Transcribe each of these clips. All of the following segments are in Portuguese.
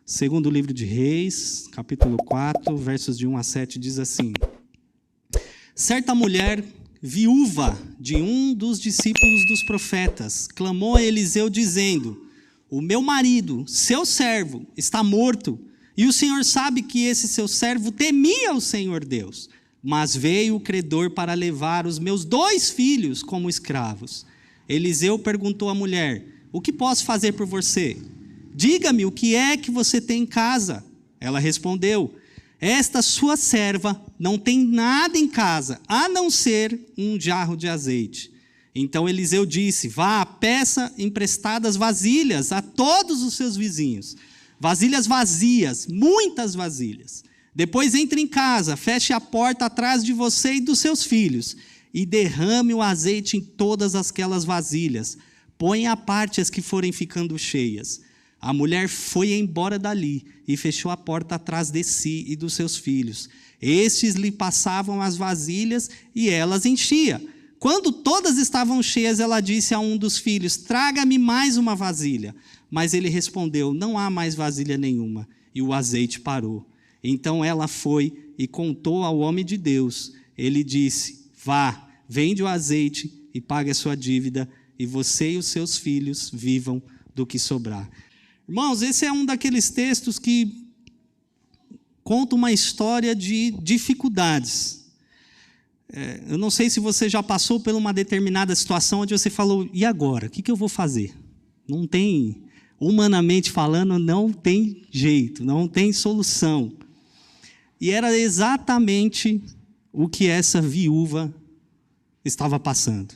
Segundo livro de Reis, capítulo 4, versos de 1 a 7, diz assim: certa mulher, viúva de um dos discípulos dos profetas, clamou a Eliseu dizendo: o meu marido, seu servo, está morto, e o Senhor sabe que esse seu servo temia o Senhor Deus. Mas veio o credor para levar os meus 2 filhos como escravos. Eliseu perguntou à mulher: o que posso fazer por você? Diga-me o que é que você tem em casa. Ela respondeu: esta sua serva não tem nada em casa, a não ser um jarro de azeite. Então Eliseu disse: vá, peça emprestadas vasilhas a todos os seus vizinhos. Vasilhas vazias, muitas vasilhas. Depois entre em casa, feche a porta atrás de você e dos seus filhos, e derrame o azeite em todas aquelas vasilhas. Ponha à parte as que forem ficando cheias. A mulher foi embora dali e fechou a porta atrás de si e dos seus filhos. Estes lhe passavam as vasilhas e ela as enchia. Quando todas estavam cheias, ela disse a um dos filhos: traga-me mais uma vasilha. Mas ele respondeu: não há mais vasilha nenhuma. E o azeite parou. Então ela foi e contou ao homem de Deus. Ele disse: vá, vende o azeite e pague a sua dívida, e você e os seus filhos vivam do que sobrar. Irmãos, esse é um daqueles textos que conta uma história de dificuldades. Eu não sei se você já passou por uma determinada situação onde você falou: e agora? O que eu vou fazer? Não tem, humanamente falando, não tem jeito, não tem solução. E era exatamente o que essa viúva estava passando.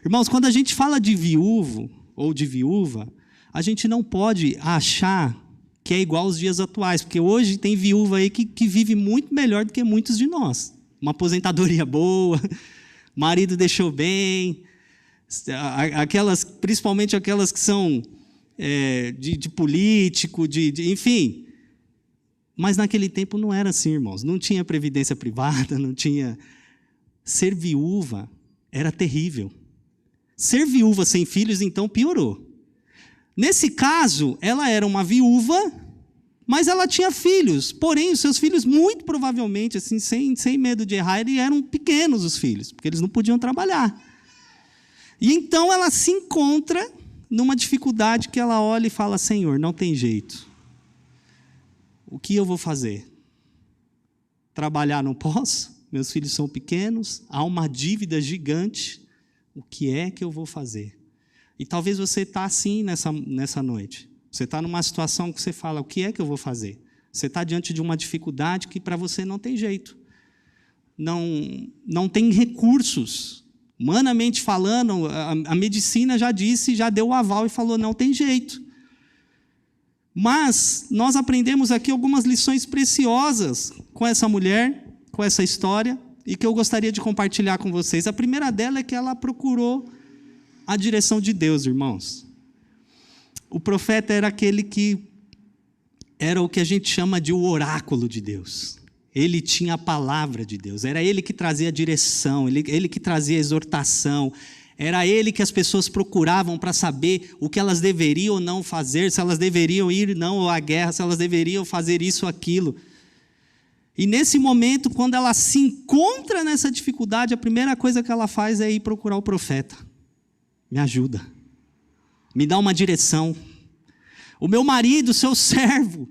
Irmãos, quando a gente fala de viúvo ou de viúva, a gente não pode achar que é igual aos dias atuais, porque hoje tem viúva aí que vive muito melhor do que muitos de nós. Uma aposentadoria boa, marido deixou bem, principalmente aquelas que são de político, enfim. Mas naquele tempo não era assim, irmãos. Não tinha previdência privada, não tinha. Ser viúva era terrível. Ser viúva sem filhos, então, piorou. Nesse caso, ela era uma viúva, mas ela tinha filhos. Porém, os seus filhos, muito provavelmente, assim, sem medo de errar, eles eram pequenos, os filhos, porque eles não podiam trabalhar. E então ela se encontra numa dificuldade que ela olha e fala: Senhor, não tem jeito. O que eu vou fazer? Trabalhar não posso, meus filhos são pequenos, há uma dívida gigante. O que é que eu vou fazer? E talvez você está assim nessa noite. Você está numa situação que você fala: o que é que eu vou fazer? Você está diante de uma dificuldade que para você não tem jeito. Não tem recursos. Humanamente falando, a medicina já disse, já deu o aval e falou: não tem jeito. Mas nós aprendemos aqui algumas lições preciosas com essa mulher, com essa história, e que eu gostaria de compartilhar com vocês. A primeira dela é que ela procurou a direção de Deus, irmãos. O profeta era aquele que era o que a gente chama de o oráculo de Deus. Ele tinha a palavra de Deus, era ele que trazia a direção, ele que trazia a exortação, era ele que as pessoas procuravam para saber o que elas deveriam ou não fazer, se elas deveriam ir ou não à guerra, se elas deveriam fazer isso ou aquilo. E nesse momento, quando ela se encontra nessa dificuldade, a primeira coisa que ela faz é ir procurar o profeta. Me ajuda, me dá uma direção. O meu marido, seu servo,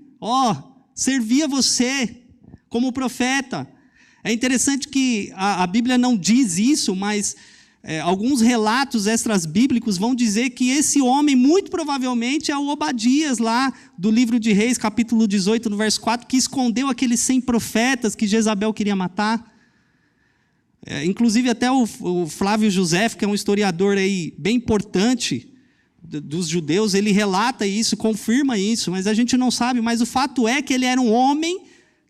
servia você como profeta. É interessante que a Bíblia não diz isso, mas alguns relatos extras bíblicos vão dizer que esse homem, muito provavelmente, é o Obadias, lá do livro de Reis, capítulo 18, no verso 4, que escondeu aqueles 100 profetas que Jezabel queria matar. Inclusive até o Flávio José, que é um historiador aí bem importante dos judeus, ele relata isso, confirma isso, mas a gente não sabe. Mas o fato é que ele era um homem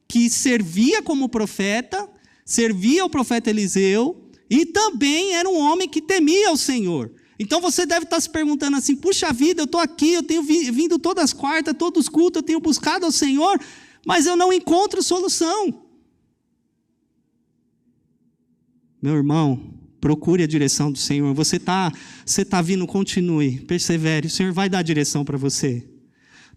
que servia como profeta, servia ao profeta Eliseu, e também era um homem que temia o Senhor. Então você deve estar se perguntando assim: puxa vida, eu estou aqui, eu tenho vindo todas as quartas, todos os cultos, eu tenho buscado ao Senhor, mas eu não encontro solução. Meu irmão, procure a direção do Senhor. Você tá vindo, continue, persevere. O Senhor vai dar a direção para você.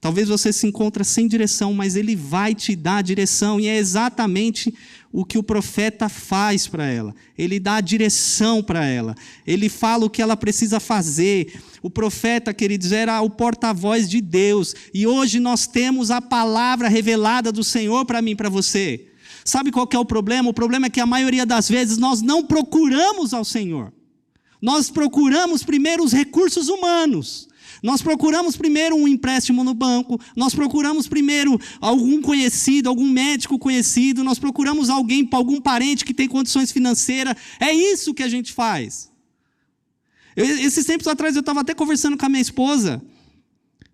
Talvez você se encontre sem direção, mas Ele vai te dar direção. E é exatamente o que o profeta faz para ela. Ele dá a direção para ela. Ele fala o que ela precisa fazer. O profeta, queridos, era o porta-voz de Deus. E hoje nós temos a palavra revelada do Senhor para mim e para você. Sabe qual que é o problema? O problema é que a maioria das vezes nós não procuramos ao Senhor. Nós procuramos primeiro os recursos humanos. Nós procuramos primeiro um empréstimo no banco, nós procuramos primeiro algum conhecido, algum médico conhecido, nós procuramos algum parente que tem condições financeiras. É isso que a gente faz. Esses tempos atrás eu estava até conversando com a minha esposa.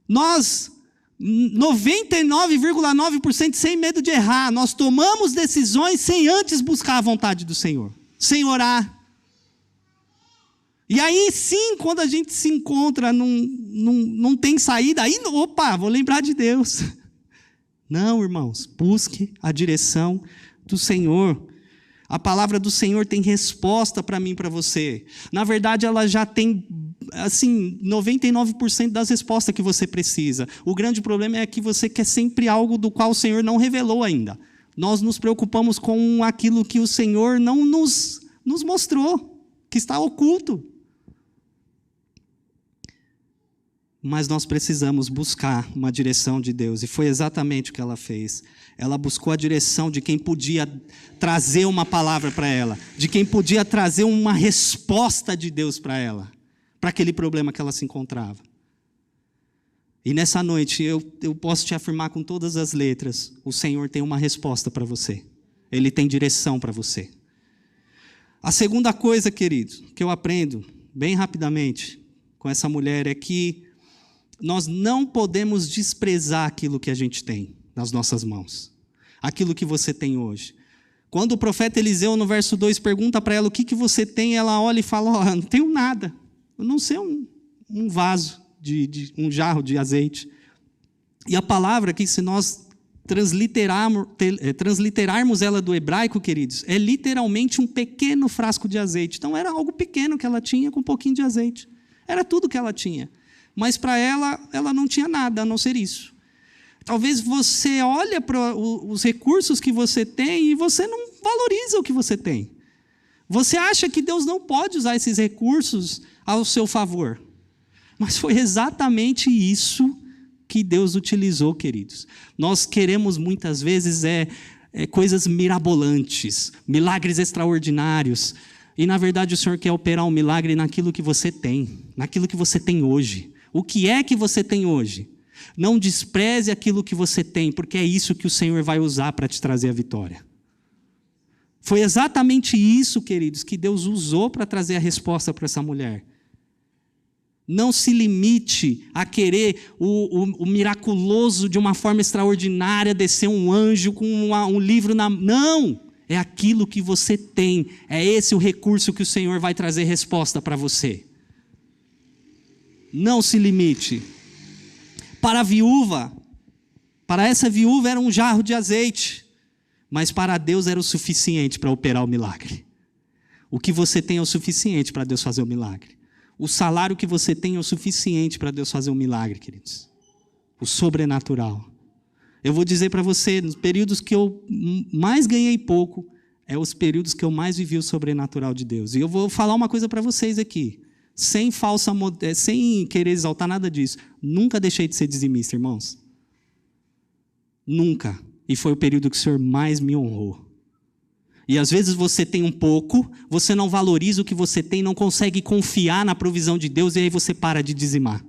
Nós, 99,9% sem medo de errar, nós tomamos decisões sem antes buscar a vontade do Senhor, sem orar. E aí sim, quando a gente se encontra, não tem saída, aí, opa, vou lembrar de Deus. Não, irmãos, busque a direção do Senhor. A palavra do Senhor tem resposta para mim e para você. Na verdade, ela já tem, assim, 99% das respostas que você precisa. O grande problema é que você quer sempre algo do qual o Senhor não revelou ainda. Nós nos preocupamos com aquilo que o Senhor não nos mostrou, que está oculto. Mas nós precisamos buscar uma direção de Deus. E foi exatamente o que ela fez. Ela buscou a direção de quem podia trazer uma palavra para ela. De quem podia trazer uma resposta de Deus para ela. Para aquele problema que ela se encontrava. E nessa noite, eu posso te afirmar com todas as letras. O Senhor tem uma resposta para você. Ele tem direção para você. A segunda coisa, queridos, que eu aprendo bem rapidamente com essa mulher é que nós não podemos desprezar aquilo que a gente tem nas nossas mãos. Aquilo que você tem hoje. Quando o profeta Eliseu, no verso 2, pergunta para ela o que você tem, ela olha e fala, não tenho nada. Eu não sei um vaso, um jarro de azeite. E a palavra aqui, se nós transliterarmos ela do hebraico, queridos, é literalmente um pequeno frasco de azeite. Então era algo pequeno que ela tinha com um pouquinho de azeite. Era tudo que ela tinha. Mas para ela não tinha nada a não ser isso. Talvez você olhe para os recursos que você tem e você não valoriza o que você tem. Você acha que Deus não pode usar esses recursos ao seu favor. Mas foi exatamente isso que Deus utilizou, queridos. Nós queremos muitas vezes coisas mirabolantes, milagres extraordinários. E na verdade o Senhor quer operar um milagre naquilo que você tem hoje. O que é que você tem hoje? Não despreze aquilo que você tem, porque é isso que o Senhor vai usar para te trazer a vitória. Foi exatamente isso, queridos, que Deus usou para trazer a resposta para essa mulher. Não se limite a querer o miraculoso de uma forma extraordinária, descer um anjo com um livro na mão. Não! É aquilo que você tem. É esse o recurso que o Senhor vai trazer resposta para você. Não se limite. Para a viúva, para essa viúva era um jarro de azeite, mas para Deus era o suficiente para operar o milagre. O que você tem é o suficiente para Deus fazer o milagre. O salário que você tem é o suficiente para Deus fazer um milagre, queridos. O sobrenatural. Eu vou dizer para você, nos períodos que eu mais ganhei pouco, é os períodos que eu mais vivi o sobrenatural de Deus. E eu vou falar uma coisa para vocês aqui. Sem querer exaltar nada disso. Nunca deixei de ser dizimista, irmãos. Nunca. E foi o período que o Senhor mais me honrou. E às vezes você tem um pouco, você não valoriza o que você tem, não consegue confiar na provisão de Deus, e aí você para de dizimar.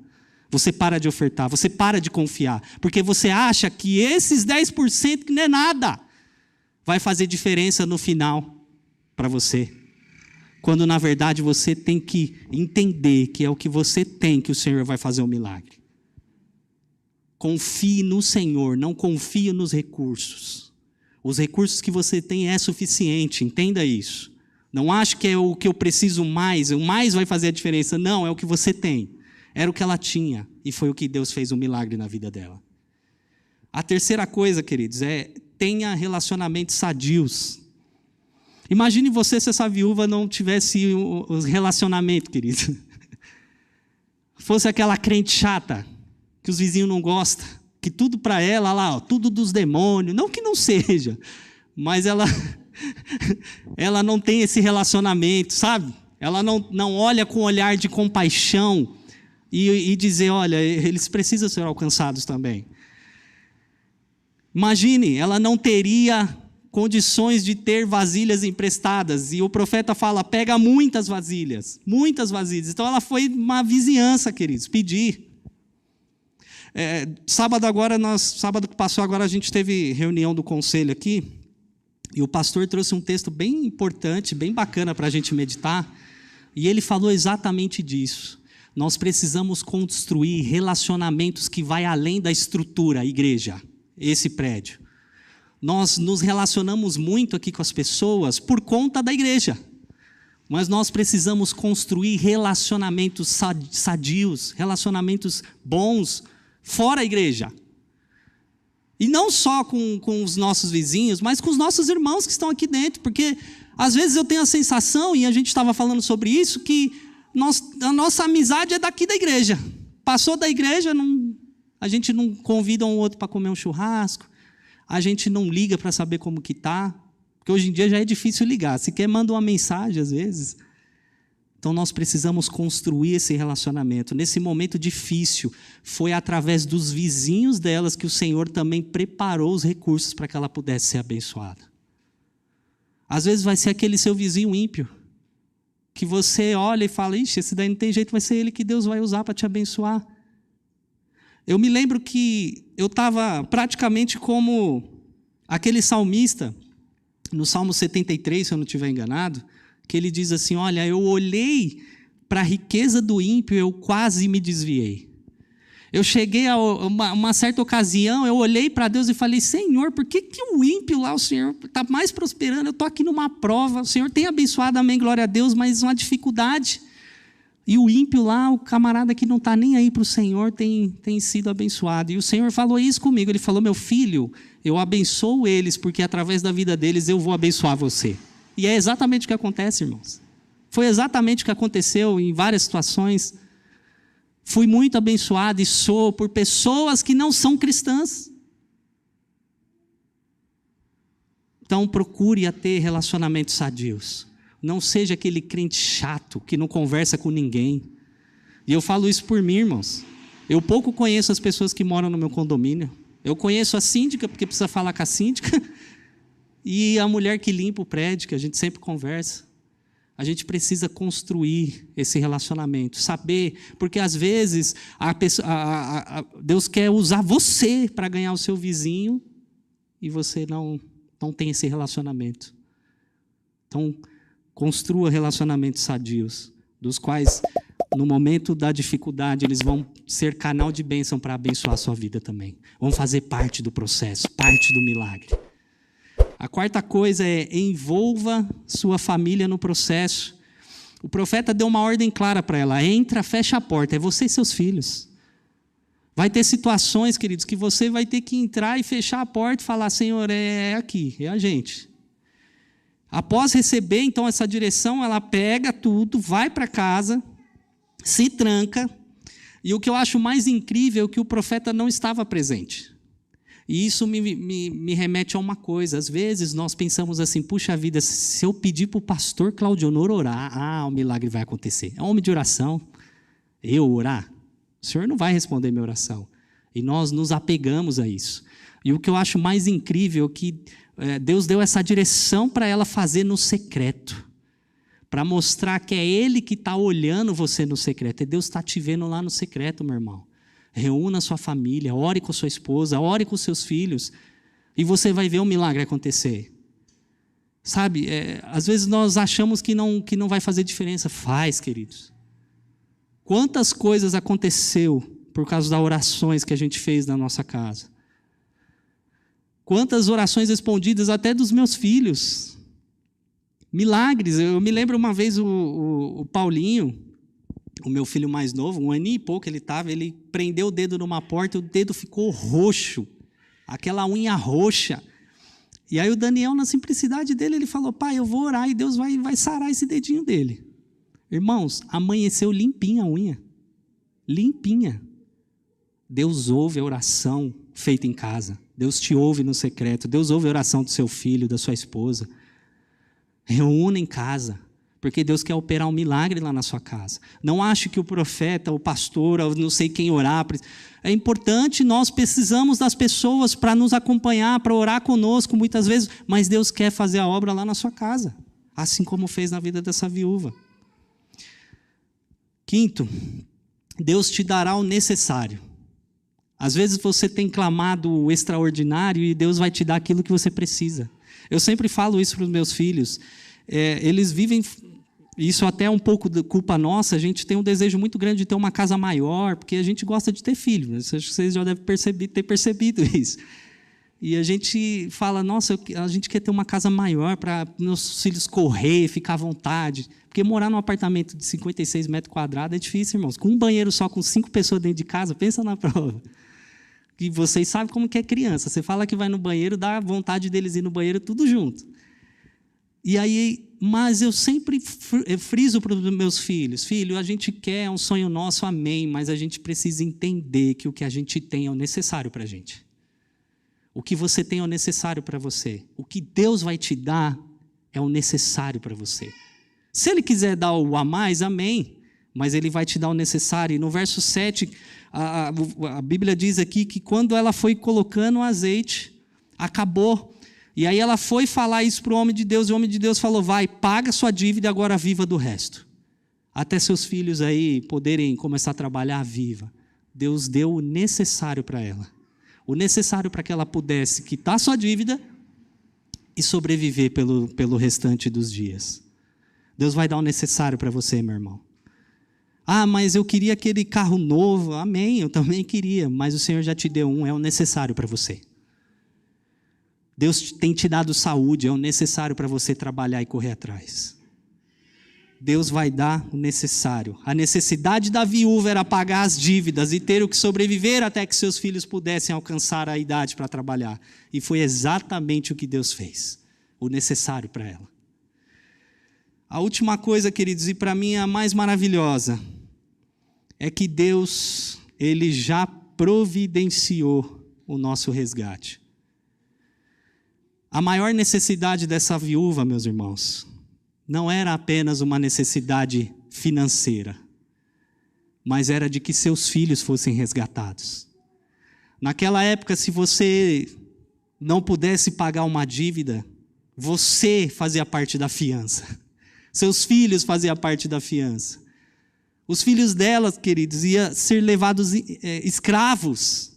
Você para de ofertar, você para de confiar. Porque você acha que esses 10% que não é nada, vai fazer diferença no final para você. Quando na verdade você tem que entender que é o que você tem que o Senhor vai fazer um milagre. Confie no Senhor, não confie nos recursos. Os recursos que você tem é suficiente, entenda isso. Não ache que é o que eu preciso mais, o mais vai fazer a diferença. Não, é o que você tem. Era o que ela tinha e foi o que Deus fez um milagre na vida dela. A terceira coisa, queridos, tenha relacionamentos sadios. Imagine você se essa viúva não tivesse os relacionamentos, querido. Fosse aquela crente chata, que os vizinhos não gostam, que tudo para ela, lá, ó, tudo dos demônios, não que não seja, mas ela não tem esse relacionamento, sabe? Ela não olha com olhar de compaixão e dizer, olha, eles precisam ser alcançados também. Imagine, ela não teria condições de ter vasilhas emprestadas, e o profeta fala, pega muitas vasilhas. Então ela foi uma vizinhança, queridos, pedir. Sábado que passou agora, a gente teve reunião do conselho aqui, e o pastor trouxe um texto bem importante, bem bacana para a gente meditar, e ele falou exatamente disso. Nós precisamos construir relacionamentos que vai além da estrutura, a igreja, esse prédio. Nós nos relacionamos muito aqui com as pessoas por conta da igreja, mas nós precisamos construir relacionamentos sadios, relacionamentos bons, fora a igreja. E não só com os nossos vizinhos, mas com os nossos irmãos que estão aqui dentro, porque às vezes eu tenho a sensação, e a gente estava falando sobre isso, que a nossa amizade é daqui da igreja. Passou da igreja, a gente não convida um outro para comer um churrasco, a gente não liga para saber como que está, porque hoje em dia já é difícil ligar, se quer manda uma mensagem às vezes. Então nós precisamos construir esse relacionamento. Nesse momento difícil, foi através dos vizinhos delas que o Senhor também preparou os recursos para que ela pudesse ser abençoada. Às vezes vai ser aquele seu vizinho ímpio, que você olha e fala, ixi, esse daí não tem jeito, vai ser ele que Deus vai usar para te abençoar. Eu me lembro que eu estava praticamente como aquele salmista, no Salmo 73, se eu não estiver enganado, que ele diz assim, olha, eu olhei para a riqueza do ímpio e eu quase me desviei. Eu cheguei a uma certa ocasião, eu olhei para Deus e falei, Senhor, por que o ímpio lá, o Senhor está mais prosperando? Eu estou aqui numa prova, o Senhor tem abençoado, amém, glória a Deus, mas uma dificuldade. E o ímpio lá, o camarada que não está nem aí para o Senhor, tem sido abençoado. E o Senhor falou isso comigo, Ele falou, meu filho, eu abençoo eles, porque através da vida deles eu vou abençoar você. E é exatamente o que acontece, irmãos. Foi exatamente o que aconteceu em várias situações. Fui muito abençoado e sou por pessoas que não são cristãs. Então procure ter relacionamentos sadios. Não seja aquele crente chato que não conversa com ninguém. E eu falo isso por mim, irmãos. Eu pouco conheço as pessoas que moram no meu condomínio. Eu conheço a síndica, porque precisa falar com a síndica, e a mulher que limpa o prédio, que a gente sempre conversa. A gente precisa construir esse relacionamento, saber, porque às vezes Deus quer usar você para ganhar o seu vizinho, e você não tem esse relacionamento. Então, construa relacionamentos sadios, dos quais, no momento da dificuldade, eles vão ser canal de bênção para abençoar a sua vida também. Vão fazer parte do processo, parte do milagre. A quarta coisa é, envolva sua família no processo. O profeta deu uma ordem clara para ela, entra, fecha a porta, é você e seus filhos. Vai ter situações, queridos, que você vai ter que entrar e fechar a porta e falar, Senhor, é aqui, é a gente. Após receber, então, essa direção, ela pega tudo, vai para casa, se tranca, e o que eu acho mais incrível é que o profeta não estava presente. E isso me remete a uma coisa, às vezes nós pensamos assim, puxa vida, se eu pedir para o pastor Claudionor orar, o milagre vai acontecer. É um homem de oração, eu orar? O Senhor não vai responder minha oração. E nós nos apegamos a isso. E o que eu acho mais incrível é que Deus deu essa direção para ela fazer no secreto, para mostrar que é Ele que está olhando você no secreto, e Deus está te vendo lá no secreto, meu irmão. Reúna a sua família, ore com a sua esposa, ore com os seus filhos, e você vai ver um milagre acontecer. Sabe, às vezes nós achamos que não vai fazer diferença. Faz, queridos. Quantas coisas aconteceu por causa das orações que a gente fez na nossa casa? Quantas orações respondidas até dos meus filhos. Milagres. Eu me lembro uma vez o Paulinho, o meu filho mais novo, 1 ano e pouco ele prendeu o dedo numa porta e o dedo ficou roxo. Aquela unha roxa. E aí o Daniel, na simplicidade dele, ele falou, pai, eu vou orar e Deus vai sarar esse dedinho dele. Irmãos, amanheceu limpinha a unha. Limpinha. Deus ouve a oração. feita em casa. Deus te ouve no secreto. Deus ouve a oração do seu filho, da sua esposa. Reúna em casa, porque Deus quer operar um milagre lá na sua casa. Não ache que o profeta, o pastor, não sei quem orar. É importante, nós precisamos das pessoas para nos acompanhar, para orar conosco muitas vezes, mas Deus quer fazer a obra lá na sua casa, assim como fez na vida dessa viúva. Quinto, Deus te dará o necessário. Às vezes você tem clamado o extraordinário e Deus vai te dar aquilo que você precisa. Eu sempre falo isso para os meus filhos. Eles vivem, isso até é um pouco de culpa nossa, a gente tem um desejo muito grande de ter uma casa maior, porque a gente gosta de ter filhos. Acho que vocês já devem ter percebido isso. E a gente fala, nossa, a gente quer ter uma casa maior para meus filhos correr, ficar à vontade. Porque morar num apartamento de 56 metros quadrados é difícil, irmãos. Com um banheiro só, com 5 pessoas dentro de casa, pensa na prova. E vocês sabem como que é criança. Você fala que vai no banheiro, dá vontade deles ir no banheiro tudo junto. E aí, mas eu sempre friso para os meus filhos, filho, a gente quer, é um sonho nosso, amém, mas a gente precisa entender que o que a gente tem é o necessário para a gente. O que você tem é o necessário para você. O que Deus vai te dar é o necessário para você. Se Ele quiser dar o a mais, amém, mas Ele vai te dar o necessário. E no verso 7, a Bíblia diz aqui que quando ela foi colocando o azeite, acabou. E aí ela foi falar isso para o homem de Deus, e o homem de Deus falou, vai, paga sua dívida e agora viva do resto. Até seus filhos aí poderem começar a trabalhar, viva. Deus deu o necessário para ela. O necessário para que ela pudesse quitar sua dívida e sobreviver pelo restante dos dias. Deus vai dar o necessário para você, meu irmão. Ah, mas eu queria aquele carro novo. Amém, eu também queria, mas o Senhor já te deu um, é o necessário para você. Deus tem te dado saúde, é o necessário para você trabalhar e correr atrás. Deus vai dar o necessário. A necessidade da viúva era pagar as dívidas e ter o que sobreviver até que seus filhos pudessem alcançar a idade para trabalhar. E foi exatamente o que Deus fez, o necessário para ela. A última coisa, queridos, e para mim a mais maravilhosa, é que Deus, Ele já providenciou o nosso resgate. A maior necessidade dessa viúva, meus irmãos, não era apenas uma necessidade financeira, mas era de que seus filhos fossem resgatados. Naquela época, se você não pudesse pagar uma dívida, você fazia parte da fiança. Seus filhos faziam parte da fiança. Os filhos delas, queridos, iam ser levados escravos.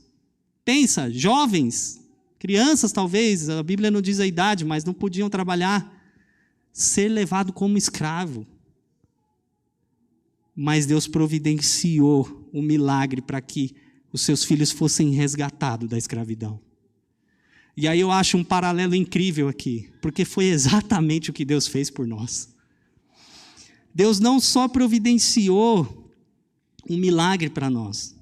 Pensa, jovens, crianças talvez, a Bíblia não diz a idade, mas não podiam trabalhar. Ser levado como escravo. Mas Deus providenciou um milagre para que os seus filhos fossem resgatados da escravidão. E aí eu acho um paralelo incrível aqui, porque foi exatamente o que Deus fez por nós. Deus não só providenciou um milagre para nós,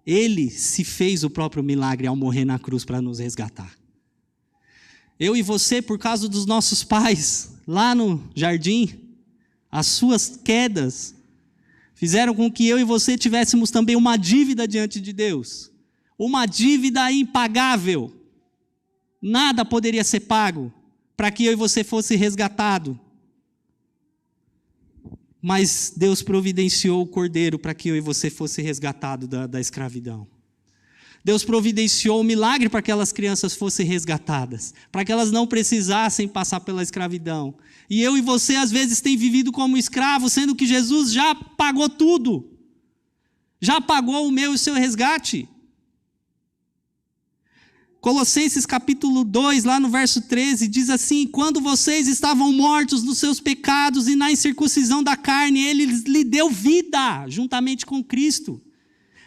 Ele se fez o próprio milagre ao morrer na cruz para nos resgatar. Eu e você, por causa dos nossos pais, lá no jardim, as suas quedas fizeram com que eu e você tivéssemos também uma dívida diante de Deus. Uma dívida impagável. Nada poderia ser pago para que eu e você fosse resgatado. Mas Deus providenciou o cordeiro para que eu e você fosse resgatado da escravidão. Deus providenciou o milagre para que aquelas crianças fossem resgatadas, para que elas não precisassem passar pela escravidão. E eu e você às vezes tem vivido como escravos, sendo que Jesus já pagou tudo. Já pagou o meu e o seu resgate. Colossenses capítulo 2, lá no verso 13, diz assim, quando vocês estavam mortos nos seus pecados e na incircuncisão da carne, Ele lhe deu vida, juntamente com Cristo,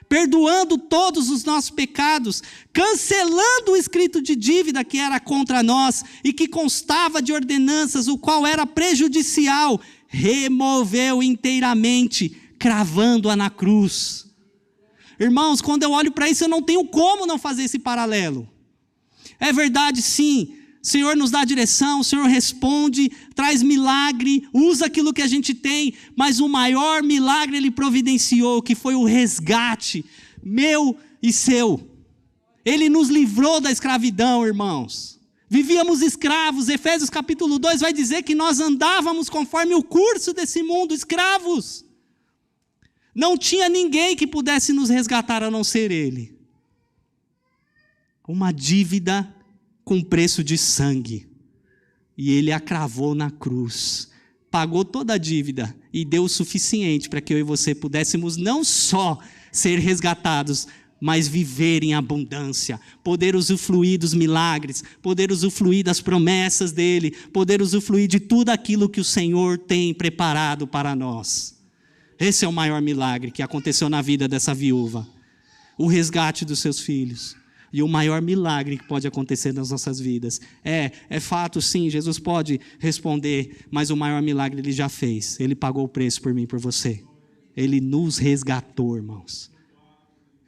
perdoando todos os nossos pecados, cancelando o escrito de dívida que era contra nós e que constava de ordenanças, o qual era prejudicial, removeu inteiramente, cravando-a na cruz. Irmãos, quando eu olho para isso, eu não tenho como não fazer esse paralelo. É verdade, sim, o Senhor nos dá direção, o Senhor responde, traz milagre, usa aquilo que a gente tem, mas o maior milagre Ele providenciou, que foi o resgate meu e seu. Ele nos livrou da escravidão, irmãos. Vivíamos escravos. Efésios capítulo 2 vai dizer que nós andávamos conforme o curso desse mundo, escravos. Não tinha ninguém que pudesse nos resgatar a não ser Ele. Uma dívida com preço de sangue. E Ele a cravou na cruz. Pagou toda a dívida e deu o suficiente para que eu e você pudéssemos não só ser resgatados, mas viver em abundância, poder usufruir dos milagres, poder usufruir das promessas dEle, poder usufruir de tudo aquilo que o Senhor tem preparado para nós. Esse é o maior milagre que aconteceu na vida dessa viúva, o resgate dos seus filhos. E o maior milagre que pode acontecer nas nossas vidas. É fato, sim, Jesus pode responder, mas o maior milagre Ele já fez. Ele pagou o preço por mim e por você. Ele nos resgatou, irmãos.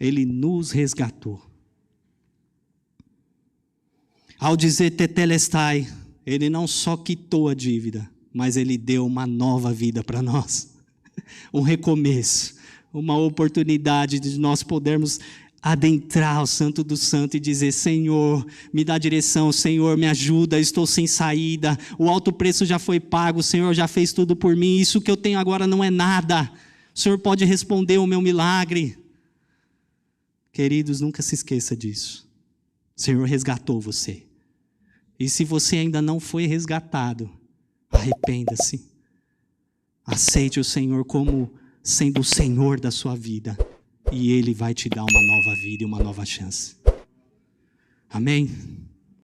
Ele nos resgatou. Ao dizer tetelestai, Ele não só quitou a dívida, mas Ele deu uma nova vida para nós. Um recomeço, uma oportunidade de nós podermos adentrar o Santo do Santo e dizer: Senhor, me dá direção, Senhor, me ajuda, estou sem saída, o alto preço já foi pago, o Senhor já fez tudo por mim, isso que eu tenho agora não é nada, o Senhor pode responder o meu milagre. Queridos, nunca se esqueça disso. O Senhor resgatou você. E se você ainda não foi resgatado, arrependa-se. Aceite o Senhor como sendo o Senhor da sua vida. E Ele vai te dar uma nova vida e uma nova chance. Amém?